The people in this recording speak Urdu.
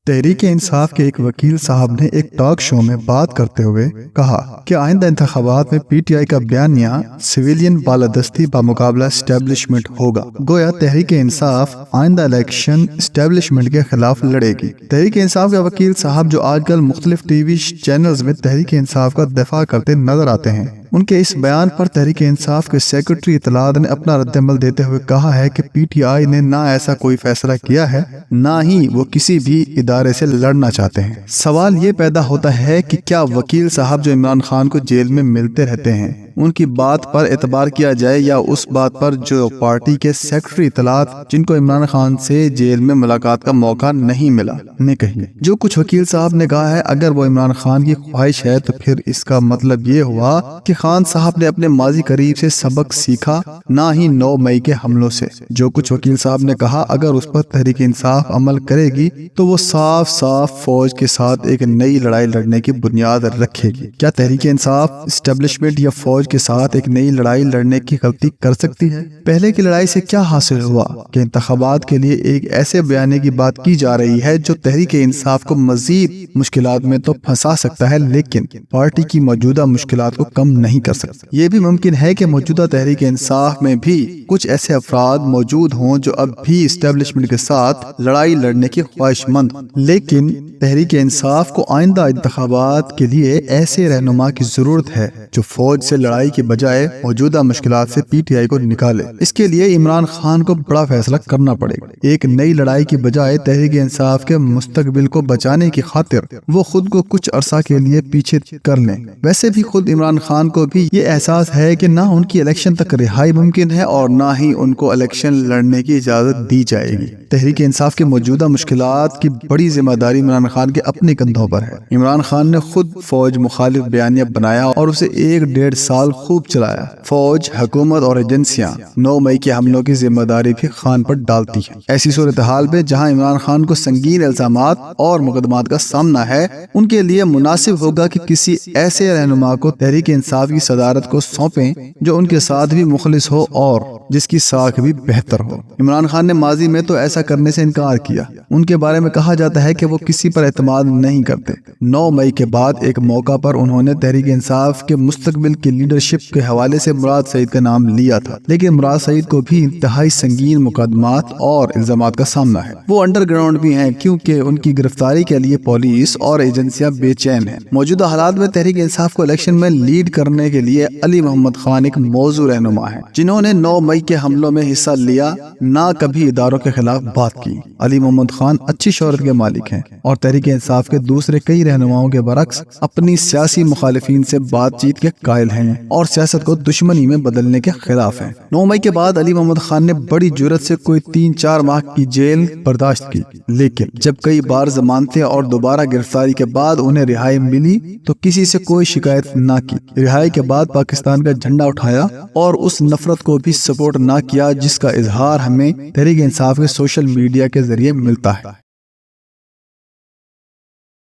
تحریک انصاف کے ایک وکیل صاحب نے ایک ٹاک شو میں بات کرتے ہوئے کہا کہ آئندہ انتخابات میں پی ٹی آئی کا بیانیہ سویلین بالادستی بمقابلہ اسٹیبلشمنٹ ہوگا۔ گویا تحریک انصاف آئندہ الیکشن اسٹیبلشمنٹ کے خلاف لڑے گی۔ تحریک انصاف کے وکیل صاحب جو آج کل مختلف ٹی وی چینلز میں تحریک انصاف کا دفاع کرتے نظر آتے ہیں، ان کے اس بیان پر تحریک انصاف کے سیکرٹری اطلاعات نے اپنا رد عمل دیتے ہوئے کہا ہے کہ پی ٹی آئی نے نہ ایسا کوئی فیصلہ کیا ہے، نہ ہی وہ کسی بھی ادارے سے لڑنا چاہتے ہیں۔ سوال یہ پیدا ہوتا ہے کہ کیا وکیل صاحب جو عمران خان کو جیل میں ملتے رہتے ہیں، ان کی بات پر اعتبار کیا جائے یا اس بات پر جو پارٹی کے سیکرٹری اطلاعات جن کو عمران خان سے جیل میں ملاقات کا موقع نہیں ملا نے کہی؟ جو کچھ وکیل صاحب نے کہا ہے، اگر وہ عمران خان کی خواہش ہے تو پھر اس کا مطلب یہ ہوا کہ خان صاحب نے اپنے ماضی قریب سے سبق سیکھا، نہ ہی 9 مئی کے حملوں سے۔ جو کچھ وکیل صاحب نے کہا، اگر اس پر تحریک انصاف عمل کرے گی تو وہ صاف فوج کے ساتھ ایک نئی لڑائی لڑنے کی بنیاد رکھے گی۔ کیا تحریک انصاف اسٹیبلشمنٹ یا فوج کے ساتھ ایک نئی لڑائی لڑنے کی غلطی کر سکتی ہے؟ پہلے کی لڑائی سے کیا حاصل ہوا کہ انتخابات کے لیے ایک ایسے بیانے کی بات کی جا رہی ہے جو تحریک انصاف کو مزید مشکلات میں تو پھنسا سکتا ہے لیکن پارٹی کی موجودہ مشکلات کو کم نہیں کر سکتا۔ یہ بھی ممکن ہے کہ موجودہ تحریک انصاف میں بھی کچھ ایسے افراد موجود ہوں جو اب بھی اسٹیبلشمنٹ کے ساتھ لڑائی لڑنے کی خواہش مند، لیکن تحریک انصاف کو آئندہ انتخابات کے لیے ایسے رہنما کی ضرورت ہے جو فوج سے لڑائی کے بجائے موجودہ مشکلات سے پی ٹی آئی کو نکالے۔ اس کے لیے عمران خان کو بڑا فیصلہ کرنا پڑے گا۔ ایک نئی لڑائی کی بجائے تحریک انصاف کے مستقبل کو بچانے کی خاطر وہ خود کو کچھ عرصہ کے لیے پیچھے کر لیں۔ ویسے بھی خود عمران خان کو بھی یہ احساس ہے کہ نہ ان کی الیکشن تک رہائی ممکن ہے اور نہ ہی ان کو الیکشن لڑنے کی اجازت دی جائے گی۔ تحریک انصاف کے موجودہ مشکلات کی بڑی ذمہ داری عمران خان کے اپنے کندھوں پر ہے۔ عمران خان نے خود فوج مخالف بیانیہ بنایا اور اسے 1.5 سال خوب چلایا۔ فوج، حکومت اور ایجنسیاں 9 مئی کے حملوں کی ذمہ داری بھی خان پر ڈالتی ہیں۔ ایسی صورتحال میں جہاں عمران خان کو سنگین الزامات اور مقدمات کا سامنا ہے، ان کے لیے مناسب ہوگا کہ کسی ایسے رہنما کو تحریک انصاف کی صدارت کو سونپیں جو ان کے ساتھ بھی مخلص ہو اور جس کی ساکھ بھی بہتر ہو۔ عمران خان نے ماضی میں تو ایسا کرنے سے انکار کیا۔ ان کے بارے میں کہا جاتا ہے کہ وہ کسی پر اعتماد نہیں کرتے۔ 9 مئی کے بعد ایک موقع پر انہوں نے تحریک انصاف کے مستقبل کی لیڈرشپ کے حوالے سے مراد سعید کا نام لیا تھا، لیکن مراد سعید کو بھی انتہائی سنگین مقدمات اور الزامات کا سامنا ہے۔ وہ انڈر گراؤنڈ بھی ہیں کیونکہ ان کی گرفتاری کے لیے پولیس اور ایجنسیاں بے چین ہیں۔ موجودہ حالات میں تحریک انصاف کو الیکشن میں لیڈ کرنے کے لیے علی محمد خان ایک موزوں رہنما ہے جنہوں نے 9 مئی کے حملوں میں حصہ لیا، نہ کبھی اداروں کے خلاف بات کی۔ علی محمد خان اچھی شہرت کے مالک ہیں اور تحریک انصاف کے دوسرے کئی رہنماؤں کے برعکس اپنی سیاسی مخالفین سے بات چیت کے قائل ہیں اور سیاست کو دشمنی میں بدلنے کے خلاف ہیں۔ 9 مئی کے بعد علی محمد خان نے بڑی جرات سے کوئی 3-4 ماہ کی جیل برداشت کی، لیکن جب کئی بار ضمانتیں اور دوبارہ گرفتاری کے بعد انہیں رہائی ملی تو کسی سے کوئی شکایت نہ کی۔ رہائی کے بعد پاکستان کا جھنڈا اٹھایا اور اس نفرت کو بھی سپورٹ نہ کیا جس کا اظہار ہمیں تحریک انصاف کے سوشل میڈیا کے ذریعے ملتا ہے۔